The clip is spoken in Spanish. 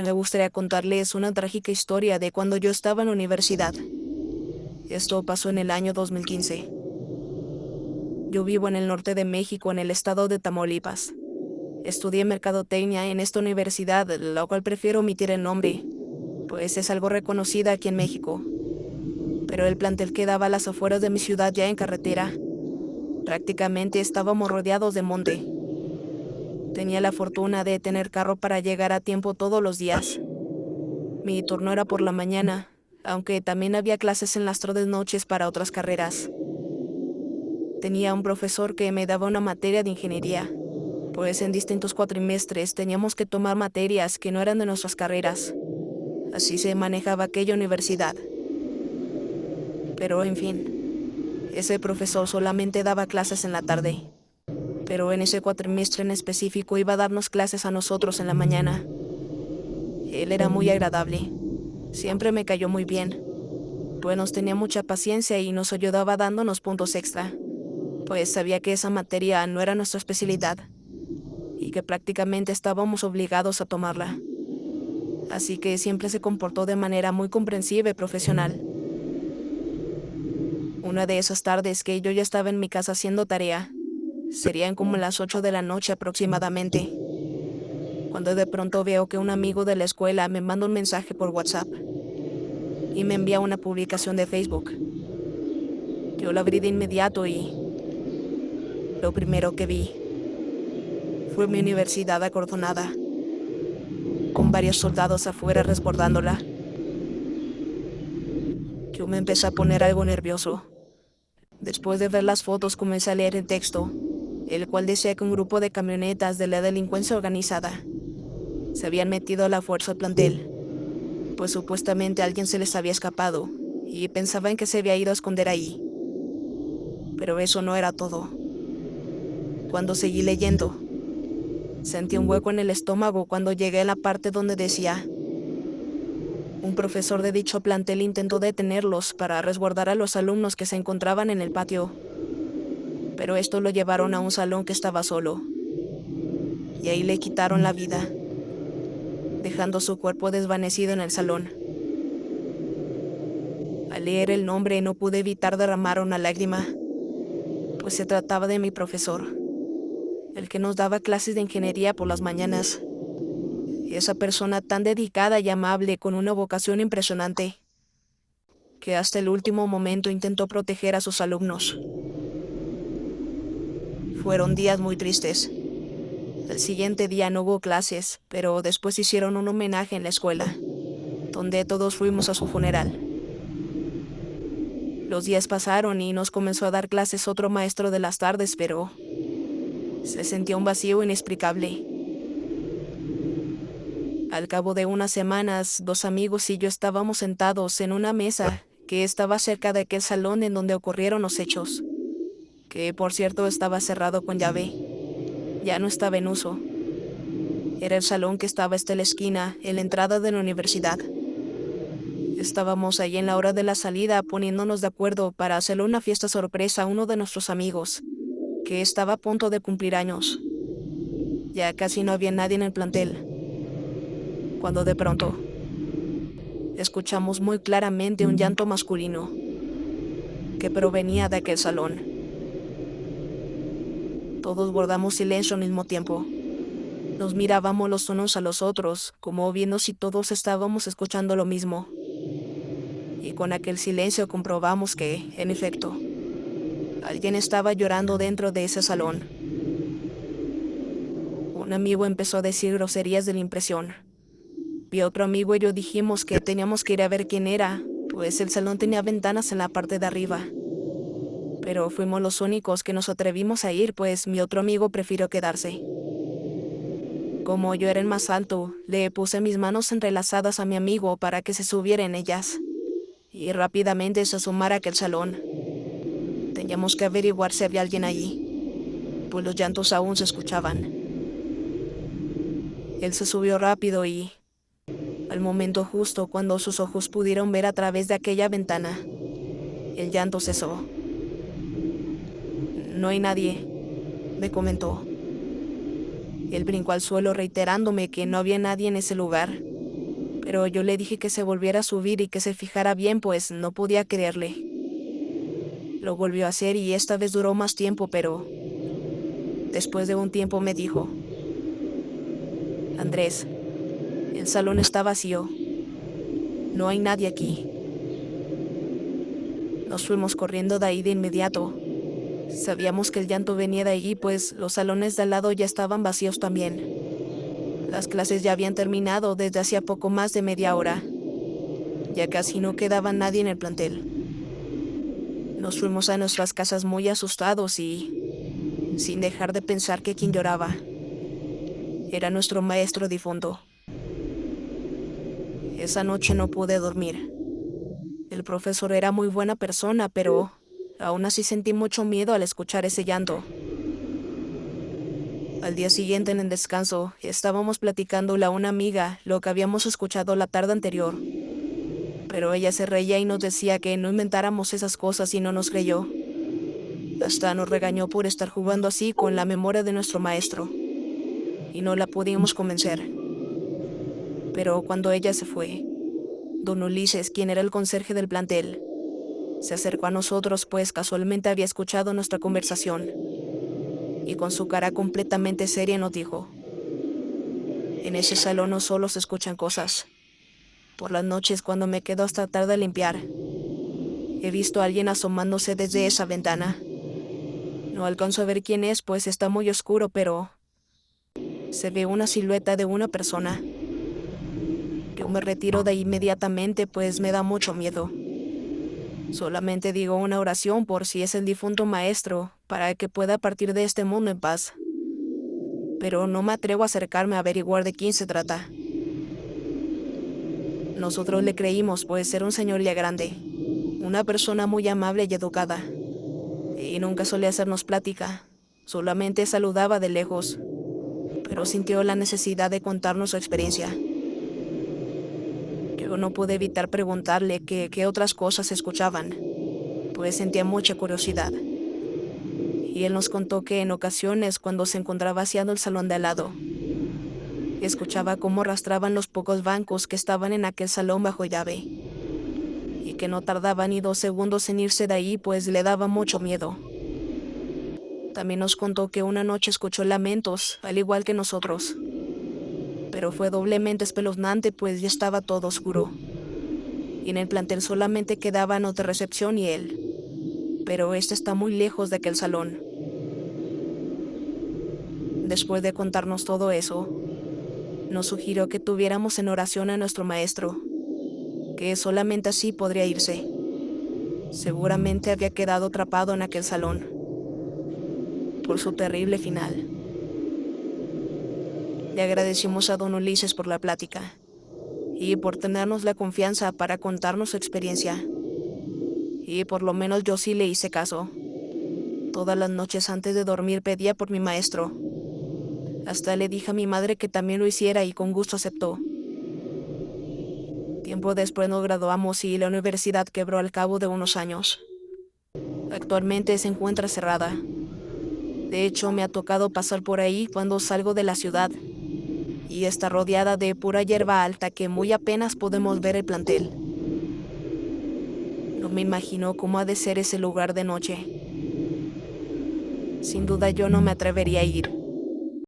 Me gustaría contarles una trágica historia de cuando yo estaba en la universidad. Esto pasó en el año 2015. Yo vivo en el norte de México, en el estado de Tamaulipas. Estudié mercadotecnia en esta universidad, la cual prefiero omitir el nombre, pues es algo reconocida aquí en México. Pero el plantel quedaba a las afueras de mi ciudad, ya en carretera. Prácticamente estábamos rodeados de monte. Tenía la fortuna de tener carro para llegar a tiempo todos los días. Mi turno era por la mañana, aunque también había clases en las tardes noches para otras carreras. Tenía un profesor que me daba una materia de ingeniería, pues en distintos cuatrimestres teníamos que tomar materias que no eran de nuestras carreras. Así se manejaba aquella universidad. Pero en fin, ese profesor solamente daba clases en la tarde. Pero en ese cuatrimestre en específico iba a darnos clases a nosotros en la mañana. Él era muy agradable. Siempre me cayó muy bien. Pues nos tenía mucha paciencia y nos ayudaba dándonos puntos extra, pues sabía que esa materia no era nuestra especialidad y que prácticamente estábamos obligados a tomarla. Así que siempre se comportó de manera muy comprensiva y profesional. Una de esas tardes que yo ya estaba en mi casa haciendo tarea, serían como las 8 de la noche aproximadamente, cuando de pronto veo que un amigo de la escuela me manda un mensaje por WhatsApp y me envía una publicación de Facebook. Yo la abrí de inmediato y lo primero que vi fue mi universidad acordonada, con varios soldados afuera resguardándola. Yo me empecé a poner algo nervioso. Después de ver las fotos comencé a leer el texto, el cual decía que un grupo de camionetas de la delincuencia organizada se habían metido a la fuerza al plantel, pues supuestamente a alguien se les había escapado y pensaban que se había ido a esconder ahí. Pero eso no era todo. Cuando seguí leyendo, sentí un hueco en el estómago cuando llegué a la parte donde decía: un profesor de dicho plantel intentó detenerlos para resguardar a los alumnos que se encontraban en el patio, pero esto lo llevaron a un salón que estaba solo, y ahí le quitaron la vida, dejando su cuerpo desvanecido en el salón. Al leer el nombre no pude evitar derramar una lágrima, pues se trataba de mi profesor, el que nos daba clases de ingeniería por las mañanas, y esa persona tan dedicada y amable con una vocación impresionante, que hasta el último momento intentó proteger a sus alumnos. Fueron días muy tristes. El siguiente día no hubo clases, pero después hicieron un homenaje en la escuela, donde todos fuimos a su funeral. Los días pasaron y nos comenzó a dar clases otro maestro de las tardes, pero se sentía un vacío inexplicable. Al cabo de unas semanas, dos amigos y yo estábamos sentados en una mesa que estaba cerca de aquel salón en donde ocurrieron los hechos, que por cierto estaba cerrado con llave. Ya no estaba en uso. Era el salón que estaba hasta la esquina, en la entrada de la universidad. Estábamos ahí en la hora de la salida poniéndonos de acuerdo para hacerle una fiesta sorpresa a uno de nuestros amigos, que estaba a punto de cumplir años. Ya casi no había nadie en el plantel, cuando de pronto escuchamos muy claramente un llanto masculino que provenía de aquel salón. Todos guardamos silencio al mismo tiempo. Nos mirábamos los unos a los otros, como viendo si todos estábamos escuchando lo mismo. Y con aquel silencio comprobamos que, en efecto, alguien estaba llorando dentro de ese salón. Un amigo empezó a decir groserías de la impresión. Y otro amigo y yo dijimos que teníamos que ir a ver quién era, pues el salón tenía ventanas en la parte de arriba. Pero fuimos los únicos que nos atrevimos a ir, pues mi otro amigo prefirió quedarse. Como yo era el más alto, le puse mis manos entrelazadas a mi amigo para que se subiera en ellas, y rápidamente se asomara a aquel salón. Teníamos que averiguar si había alguien allí, pues los llantos aún se escuchaban. Él se subió rápido y, al momento justo cuando sus ojos pudieron ver a través de aquella ventana, el llanto cesó. No hay nadie, me comentó. Él brincó al suelo reiterándome que no había nadie en ese lugar, Pero yo le dije que se volviera a subir y que se fijara bien, pues no podía creerle. Lo volvió a hacer y esta vez duró más tiempo, pero después de un tiempo me dijo: Andrés, el salón está vacío. No hay nadie aquí. Nos fuimos corriendo de ahí de inmediato. Sabíamos que el llanto venía de allí, pues los salones de al lado ya estaban vacíos también. Las clases ya habían terminado desde hacía poco más de media hora. Ya casi no quedaba nadie en el plantel. Nos fuimos a nuestras casas muy asustados y sin dejar de pensar que quien lloraba era nuestro maestro difunto. Esa noche no pude dormir. El profesor era muy buena persona, pero aún así sentí mucho miedo al escuchar ese llanto. Al día siguiente, en el descanso, estábamos platicándole a una amiga lo que habíamos escuchado la tarde anterior. Pero ella se reía y nos decía que no inventáramos esas cosas y no nos creyó. Hasta nos regañó por estar jugando así con la memoria de nuestro maestro. Y no la pudimos convencer. Pero cuando ella se fue, don Ulises, quien era el conserje del plantel, se acercó a nosotros, pues casualmente había escuchado nuestra conversación. Y con su cara completamente seria nos dijo: en ese salón no solo se escuchan cosas. Por las noches, cuando me quedo hasta tarde a limpiar, he visto a alguien asomándose desde esa ventana. No alcanzo a ver quién es, pues está muy oscuro, pero se ve una silueta de una persona. Yo me retiro de ahí inmediatamente, pues me da mucho miedo. Solamente digo una oración por si es el difunto maestro, para que pueda partir de este mundo en paz. Pero no me atrevo a acercarme a averiguar de quién se trata. Nosotros le creímos, pues era un señor ya grande, una persona muy amable y educada. Y nunca solía hacernos plática, solamente saludaba de lejos, pero sintió la necesidad de contarnos su experiencia. Yo no pude evitar preguntarle qué otras cosas escuchaban, pues sentía mucha curiosidad. Y él nos contó que en ocasiones, cuando se encontraba vaciando el salón de al lado, escuchaba cómo arrastraban los pocos bancos que estaban en aquel salón bajo llave, y que no tardaba ni 2 segundos en irse de ahí, pues le daba mucho miedo. También nos contó que una noche escuchó lamentos, al igual que nosotros, pero fue doblemente espeluznante, pues ya estaba todo oscuro, y en el plantel solamente quedaban los de recepción y él, pero este está muy lejos de aquel salón. Después de contarnos todo eso, nos sugirió que tuviéramos en oración a nuestro maestro, que solamente así podría irse. Seguramente había quedado atrapado en aquel salón, por su terrible final. Le agradecimos a don Ulises por la plática, y por tenernos la confianza para contarnos su experiencia. Y por lo menos yo sí le hice caso. Todas las noches antes de dormir pedía por mi maestro. Hasta le dije a mi madre que también lo hiciera y con gusto aceptó. Tiempo después nos graduamos y la universidad quebró al cabo de unos años. Actualmente se encuentra cerrada. De hecho, me ha tocado pasar por ahí cuando salgo de la ciudad, y está rodeada de pura hierba alta que muy apenas podemos ver el plantel. No me imagino cómo ha de ser ese lugar de noche. Sin duda yo no me atrevería a ir.